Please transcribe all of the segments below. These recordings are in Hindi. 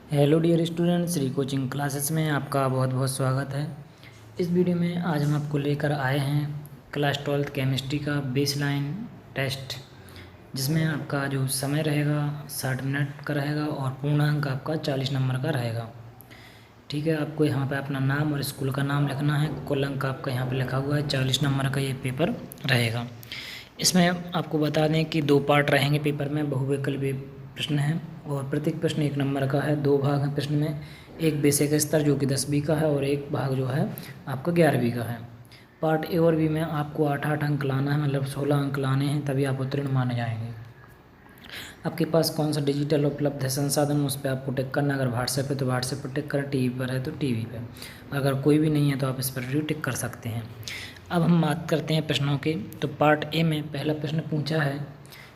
Hello dear student, Shri coaching classes में आपका बहुत बहुत स्वागत है। इस वीडियो में आज हम आपको लेकर आए हैं क्लास 12th केमिस्ट्री का बेसलाइन टेस्ट, जिसमें आपका जो समय रहेगा 60 मिनट का रहेगा और पूर्णांक आपका 40 नंबर का रहेगा। ठीक है, आपको यहाँ पे अपना नाम और स्कूल का नाम लिखना है। कुल अंक आपका यहाँ पे लिखा हुआ है, 40 नंबर का ये पेपर रहेगा। इसमें आपको बता दें कि 2 पार्ट रहेंगे पेपर में। बहुविकल्पीय प्रश्न है और प्रत्येक प्रश्न 1 नंबर का है। 2 भाग हैं प्रश्न में, एक बेसिक स्तर जो कि 10वीं का है और एक भाग जो है आपका 11वीं का है। पार्ट ए और बी में आपको 8-8 अंक लाना है, मतलब 16 अंक लाने हैं, तभी आप उत्तीर्ण माने जाएंगे। आपके पास कौन सा डिजिटल उपलब्ध है संसाधन, उस पर आपको टिक करना। अगर व्हाट्सएप है तो व्हाट्सएप पर टिक करें, टीवी पर है तो टीवी पर। अगर कोई भी नहीं है तो आप इस पर भी टिक कर सकते हैं। अब हम बात करते हैं प्रश्नों की। तो पार्ट ए में पहला प्रश्न पूछा है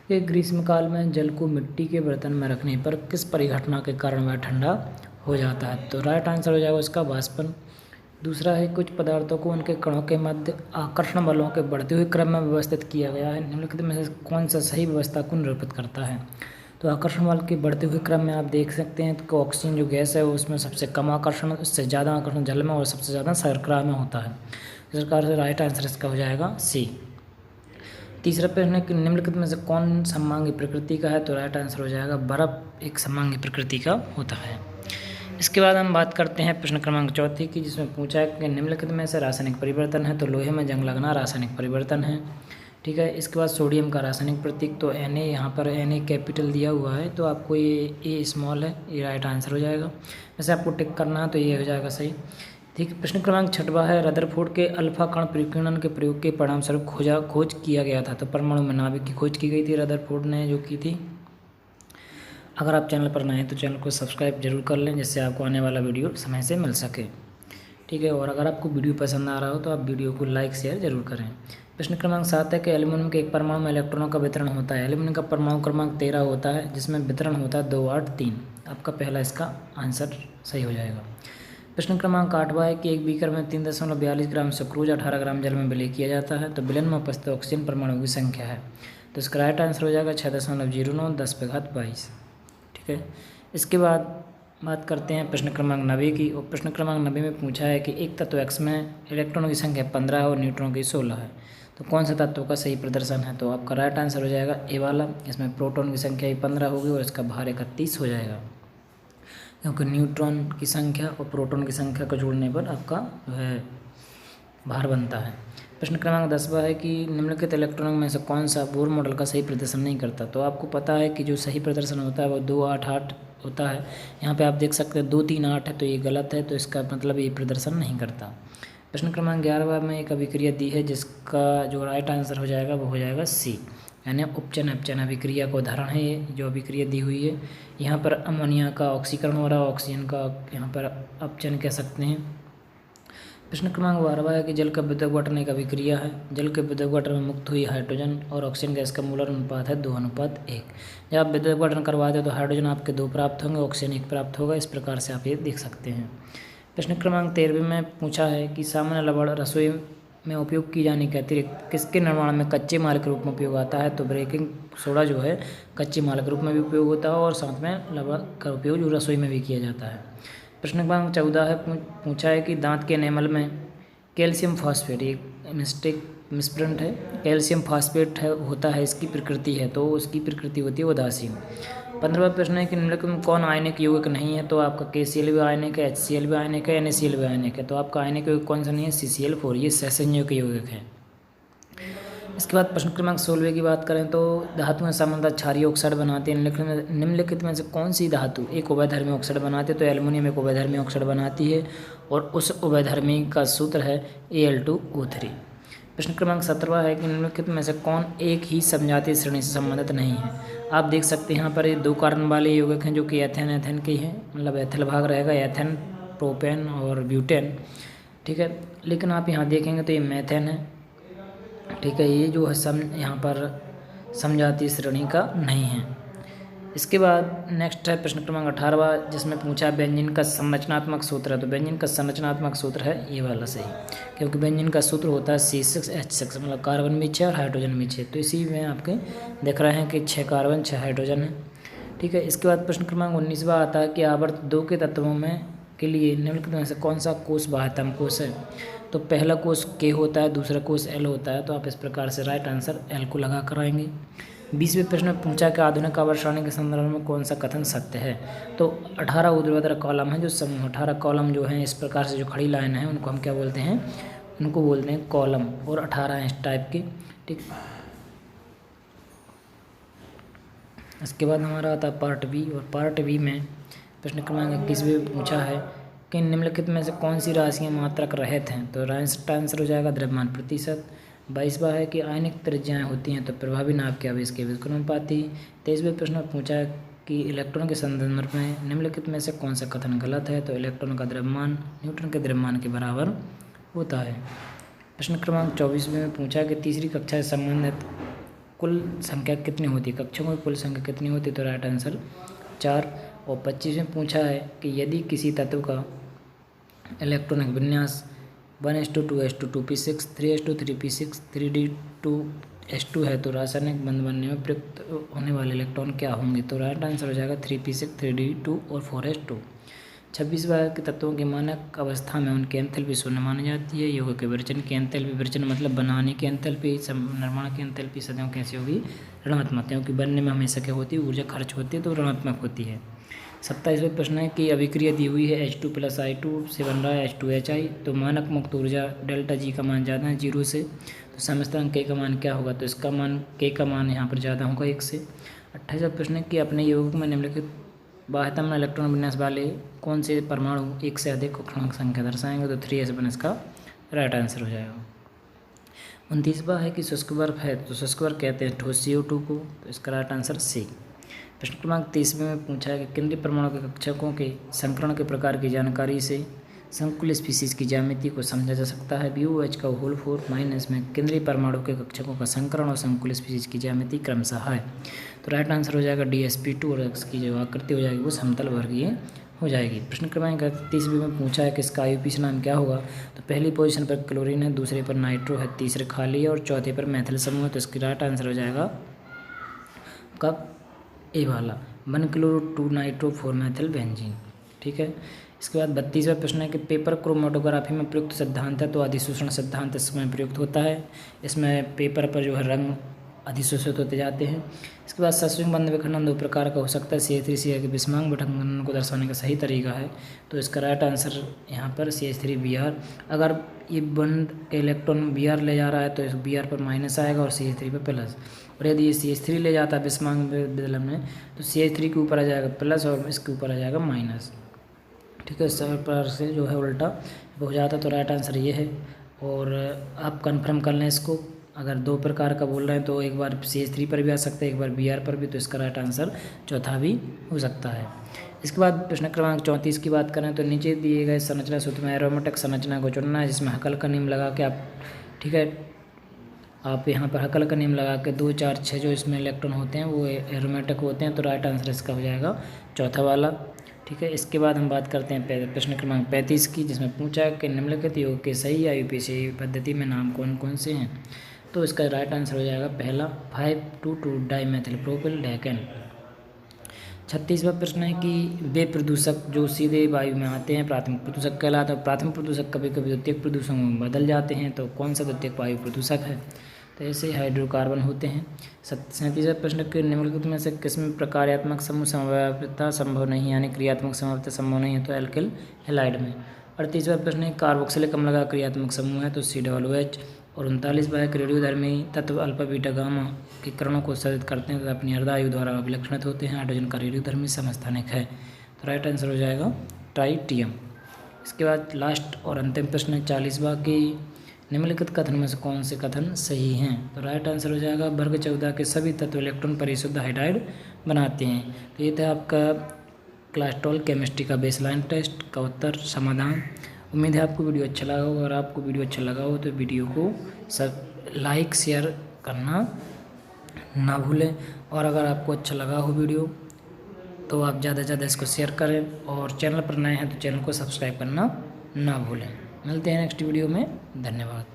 कि ग्रीष्मकाल में जल को मिट्टी के बर्तन में रखने पर किस परिघटना के कारण वह ठंडा हो जाता है। तो राइट आंसर हो जाएगा उसका वाष्पन। दूसरा है कुछ पदार्थों को उनके कणों के मध्य आकर्षण बलों के बढ़ते हुए क्रम में व्यवस्थित किया गया है। निम्नलिखित में से कौन सा सही व्यवस्था को निरूपित करता है। तो आकर्षण बल के बढ़ते हुए क्रम में आप देख सकते हैं कि ऑक्सीजन जो गैस है उसमें सबसे कम आकर्षण, उससे ज़्यादा आकर्षण जल में और सबसे ज़्यादा शर्करा में होता है। इस प्रकार से राइट आंसर इसका हो जाएगा सी। तीसरा प्रश्न है कि निम्नलिखित में से कौन सममांगी प्रकृति का है। तो राइट आंसर हो जाएगा बर्फ एक सममांगी प्रकृति का होता है। इसके बाद हम बात करते हैं प्रश्न क्रमांक 4 की, जिसमें पूछा है कि निम्नलिखित में से रासायनिक परिवर्तन है। तो लोहे में जंग लगना रासायनिक परिवर्तन है। ठीक है, इसके बाद सोडियम का रासायनिक प्रतीक तो Na, यहाँ पर Na कैपिटल दिया हुआ है तो आपको ये A स्मॉल है, ये राइट आंसर हो जाएगा। वैसे आपको टिक करना है तो ये हो जाएगा सही। ठीक है, प्रश्न क्रमांक 6 है रदरफोर्ड के अल्फा कण परिकीर्णन के प्रयोग के परिणामस्वरूप खोज किया गया था। तो परमाणु में नाभिक की खोज की गई थी, रदरफोर्ड ने जो की थी। अगर आप चैनल पर नए हैं तो चैनल को सब्सक्राइब जरूर कर लें, जिससे आपको आने वाला वीडियो समय से मिल सके। ठीक है, और अगर आपको वीडियो पसंद आ रहा हो तो आप वीडियो को लाइक शेयर जरूर करें। प्रश्न क्रमांक 7 है कि एल्यूमिनियम के एक परमाणु में इलेक्ट्रॉनों का वितरण होता है। एल्यूमिनियम का परमाणु क्रमांक 13 होता है, जिसमें वितरण होता है 2, 8, 3। आपका पहला इसका आंसर सही हो जाएगा। प्रश्न क्रमांक 8 है कि एक बीकर में 3.42 ग्राम सुक्रोज 18 ग्राम जल में विलय किया जाता है। तो विलयन में उपस्थित ऑक्सीजन परमाणु की संख्या है। तो इसका राइट आंसर हो जाएगा 6.09 10⁻22। ठीक है, इसके बाद बात करते हैं प्रश्न क्रमांक 9 की। और प्रश्न क्रमांक 9 में पूछा है कि एक तत्व X में इलेक्ट्रॉनों की संख्या 15 है और न्यूट्रॉनों की 16 है। तो कौन सा तत्व का सही प्रदर्शन है। तो आपका राइट आंसर हो जाएगा ए वाला। इसमें प्रोटॉन की संख्या ही 15 होगी और इसका भार 31 हो जाएगा, क्योंकि न्यूट्रॉन की संख्या और प्रोटॉन की संख्या को जोड़ने पर आपका भार बनता है। प्रश्न क्रमांक 10 है कि निम्नलिखित इलेक्ट्रॉनों में से कौन सा बोर मॉडल का सही प्रदर्शन नहीं करता। तो आपको पता है कि जो सही प्रदर्शन होता है वो 2, 8, 8 होता है। यहाँ पे आप देख सकते हैं 2, 3, 8 है तो ये गलत है, तो इसका मतलब ये प्रदर्शन नहीं करता। प्रश्न क्रमांक 11 में एक अभिक्रिया दी है, जिसका जो राइट आंसर हो जाएगा वो हो जाएगा सी, यानी उपचयन अपचयन अभिक्रिया का उदाहरण है ये जो अभिक्रिया दी हुई है। यहाँ पर अमोनिया का ऑक्सीकरण हो रहा है, ऑक्सीजन का यहाँ पर अपचयन कह सकते हैं। प्रश्न क्रमांक 12 है कि जल का विद्युत अपघटन एक अभिक्रिया है। जल के विद्युत अपघटन में मुक्त हुई हाइड्रोजन और ऑक्सीजन गैस का मोलर अनुपात है 2:1। जब आप विद्युत अपघटन करवाते हो तो हाइड्रोजन आपके 2 प्राप्त होंगे, ऑक्सीजन 1 प्राप्त होगा। इस प्रकार से आप ये देख सकते हैं। प्रश्न क्रमांक 13 में पूछा है कि सामान्य लवण रसोई में उपयोग की जाने के अतिरिक्त किसके निर्माण में कच्चे माल के रूप में उपयोग आता है। तो बेकिंग सोडा जो है कच्चे माल के रूप में भी उपयोग होता है और साथ में लवण का उपयोग जो रसोई में भी किया जाता है। प्रश्न क्रमांक 14 है पूछा है कि दांत के एनेमल में कैल्शियम फॉस्फेट, एक मिसप्रिंट है, कैल्शियम फॉस्फेट है होता है, इसकी प्रकृति है। तो उसकी प्रकृति होती है उदासीन। 15वां प्रश्न है कि निम्नलिखित में कौन आयनिक यौगिक नहीं है। तो आपका KCl भी आयनिक है, HCl भी आयनिक है, NaCl भी आयनिक है। तो आपका आयनिक यौगिक कौन सा नहीं है, CCl4, ये सहसंयोजक यौगिक है। इसके बाद प्रश्न क्रमांक 16 की बात करें तो धातुएं सामान्यतः क्षारीय ऑक्साइड बनाते हैं। निम्नलिखित में से कौन सी धातु एक उभयधर्मी ऑक्साइड बनाती है। तो एल्युमिनियम एक उभयधर्मी ऑक्साइड बनाती है और उस उभयधर्मी का सूत्र है Al2O3। प्रश्न क्रमांक 17 है कि निम्नलिखित में से कौन एक ही समजातीय श्रेणी से संबंधित नहीं है। आप देख सकते हैं यहाँ पर ये 2 कार्बन वाले यौगिक हैं जो कि एथेन के हैं, मतलब एथिल भाग रहेगा, एथेन, प्रोपेन और ब्यूटेन। ठीक है, लेकिन आप यहाँ देखेंगे तो ये मेथेन है। ठीक है, ये जो है यहाँ पर समजातीय श्रेणी का नहीं है। इसके बाद नेक्स्ट है प्रश्न क्रमांक 18, जिसमें पूछा है व्यंजन का संरचनात्मक सूत्र है। तो व्यंजन का संरचनात्मक सूत्र है ये वाला सही, क्योंकि व्यंजन का सूत्र होता है C6H6, मतलब कार्बन भी 6 और हाइड्रोजन भी 6। तो इसी में आपके देख रहे हैं कि 6 कार्बन 6 हाइड्रोजन है। ठीक है। इसके बाद प्रश्न क्रमांक 19वां आता है कि आवर्त 2 के तत्वों में के लिए निम्नलिखित में से कौन सा कोष बाह्यतम कोष है। तो पहला कोष K होता है, दूसरा कोष L होता है। तो आप इस प्रकार से राइट आंसर L को लगा कर आएंगे। 20वें प्रश्न में पूछा कि आधुनिक आवर्त सारणी के संदर्भ में कौन सा कथन सत्य है। तो 18 ऊर्ध्वाधर कॉलम है, जो समूह 18 कॉलम जो हैं इस प्रकार से जो खड़ी लाइन है उनको हम क्या बोलते हैं, उनको बोलते हैं कॉलम, और 18 हैं इस टाइप के। ठीक, इसके बाद हमारा आता है पार्ट बी, और पार्ट बी में प्रश्न क्रमांक 21वें पूछा है कि निम्नलिखित में से कौन सी राशियाँ मात्रक रहित हैं। तो राइट आंसर हो जाएगा द्रव्यमान प्रतिशत। 22वां है कि आयनिक त्रिज्याएँ होती हैं तो प्रभावी नाभ के आवेश के व्युत्क्रमानुपाती। 23वें प्रश्न में पूछा है कि इलेक्ट्रॉन के संदर्भ में निम्नलिखित में से कौन सा कथन गलत है। तो इलेक्ट्रॉन का द्रव्यमान न्यूटन के द्रव्यमान के बराबर होता है। प्रश्न क्रमांक 24वें में पूछा है कि तीसरी कक्षा से संबंधित कुल संख्या कितनी होती है, कक्षों की कुल संख्या कितनी होती है। तो राइट आंसर 4। और 25वें पूछा है कि यदि किसी तत्व का इलेक्ट्रॉनिक विन्यास 1:2 2:2 2p6 3:3 3p6 3d2s2 है तो रासायनिक बंध बनने में प्रयुक्त होने वाले इलेक्ट्रॉन क्या होंगे। तो राइट आंसर हो जाएगा 3p6 3d2 और 4s2। 26वां के तत्वों की मानक अवस्था में उनकी एंथैल्पी शून्य मानी जाती है। यौगिक के विरचन की एंथैल्पी, विरचन मतलब बनाने की एंथैल्पी, निर्माण की एंथैल्पी सदैव कैसी होगी, ऋणात्मक, क्योंकि बनने में हमेशा क्या होती है, ऊर्जा खर्च होती है तो ऋणात्मक होती है। 27वां प्रश्न है कि अभिक्रिया दी हुई है H2+I2 से बन रहा है H2HI, तो मानक मुक्त ऊर्जा डेल्टा G का मान ज़्यादा है 0 से, तो समस्थानिक K का मान क्या होगा। तो इसका मान K का मान यहाँ पर ज़्यादा होगा 1 से। 28वां प्रश्न है कि अपने यौगिक में निम्नलिखित बाह्यतम इलेक्ट्रॉन विन्यास वाले कौन से परमाणु एक से अधिक क्वांटम संख्या दर्शाएंगे। तो 3s1 इसका राइट आंसर हो जाएगा। 29वां है कि शुष्क बर्फ है तो शुष्क बर्फ कहते हैं ठोस CO2 को, तो इसका राइट आंसर C। प्रश्न क्रमांक 30वें में पूछा है कि केंद्रीय परमाणु के कक्षकों के संकरण के प्रकार की जानकारी से संकुल स्पीसीज की ज्यामिति को समझा जा सकता है। BOH का होल 4 में केंद्रीय परमाणु के कक्षकों का संकरण और संकुल स्पीसीज की ज्यामिति क्रमशः है। तो राइट आंसर हो जाएगा DsP2, और इसकी जो आकृति हो जाएगी वो समतल वर्गीय हो जाएगी। प्रश्न क्रमांक 31वें में पूछा है कि इसका IUPAC नाम क्या होगा। तो पहली पोजीशन पर क्लोरीन है, दूसरे पर नाइट्रो है, तीसरे खाली है और चौथे पर मैथिल समूह है। तो इसकी राइट आंसर हो जाएगा कब ए वाला 1 नाइट्रो 4 मैथिल बेंजीन। ठीक है। इसके बाद 32वां प्रश्न है कि पेपर क्रोमेटोग्राफी में प्रयुक्त सिद्धांत है। तो अधिशोषण सिद्धांत इसमें प्रयुक्त होता है। इसमें पेपर पर जो है रंग अधिशोषित होते जाते हैं। इसके बाद सस्विंग बंध विखंडन 2 प्रकार का हो सकता है। CH3Cl के विषमांग विखंडन को दर्शाने का सही तरीका है। तो इसका राइट आंसर यहाँ पर CH3Br। अगर ये बंध के इलेक्ट्रॉन Br ले जा रहा है तो इस Br पर माइनस आएगा और CH3 पर प्लस, और यदि ये CH3 ले जाता है विषमांग विदलन में तो CH3 के ऊपर आ जाएगा प्लस और इसके ऊपर आ जाएगा माइनस। ठीक है, इस प्रकार से जो है उल्टा हो जाता है। तो राइट आंसर ये है, और आप कंफर्म कर लें इसको। अगर 2 प्रकार का बोल रहे हैं तो एक बार CH3 पर भी आ सकता है, एक बार Br पर भी, तो इसका राइट आंसर चौथा भी हो सकता है। इसके बाद प्रश्न क्रमांक 34 की बात करें तो नीचे दिए गए संरचना सूत्र में एरोमेटिक संरचना को चुनना है, जिसमें हकल का नियम लगा के आप, ठीक है, आप यहाँ पर हकल का नियम लगा के 2 4 6 जो इसमें इलेक्ट्रॉन होते हैं वो एरोमेटिक होते हैं। तो राइट आंसर इसका हो जाएगा चौथा वाला। ठीक है। इसके बाद हम बात करते हैं प्रश्न क्रमांक 35 की, जिसमें पूछा है कि निम्नलिखित योग के सही IUPAC पद्धति में नाम कौन कौन से हैं। तो इसका राइट आंसर हो जाएगा पहला 5,2,2 डाइमेथिल प्रोपिल डेकेन। 36वां प्रश्न है कि वे प्रदूषक जो सीधे वायु में आते हैं प्राथमिक प्रदूषक कहलाते हैं। प्राथमिक प्रदूषक कभी कभी द्वितीयक प्रदूषकों में बदल जाते हैं, तो कौन सा द्वितीयक वायु प्रदूषक है। तो ऐसे हाइड्रोकार्बन होते हैं। 37वां प्रश्न के निम्नलिखित में से किसमें प्रकार्यात्मक समूह समवायता संभव नहीं, यानी क्रियात्मक समवायता संभव नहीं है। तो एल्किल हैलाइड में। 38वां प्रश्न है कार्बोक्सिलिक अम्ल का क्रियात्मक समूह है। तो COOH। और 39वां है रेडियोधर्मी तत्व अल्फा बीटा गामा के किरणों को उत्सर्जित करते हैं तथा अपनी अर्धायु द्वारा अभिलक्षणित होते हैं। हाइड्रोजन का रेडियोधर्मी समस्थानिक है। तो राइट आंसर हो जाएगा ट्राइटियम। इसके बाद लास्ट और अंतिम प्रश्न है 40वां की निम्नलिखित कथन में से कौन से कथन सही हैं। तो राइट आंसर हो जाएगा वर्ग 14 के सभी तत्व इलेक्ट्रॉन परिशुद्ध हाइड्राइड बनाते हैं। तो ये था आपका क्लास 12 केमिस्ट्री का बेसलाइन टेस्ट का उत्तर समाधान। उम्मीद है आपको वीडियो अच्छा लगा होगा। अगर आपको वीडियो अच्छा लगा हो तो वीडियो को सब लाइक शेयर करना ना भूलें, और अगर आपको अच्छा लगा हो वीडियो तो आप ज़्यादा से ज़्यादा इसको शेयर करें, और चैनल पर नए हैं तो चैनल को सब्सक्राइब करना ना भूलें। मिलते हैं नेक्स्ट वीडियो में। धन्यवाद।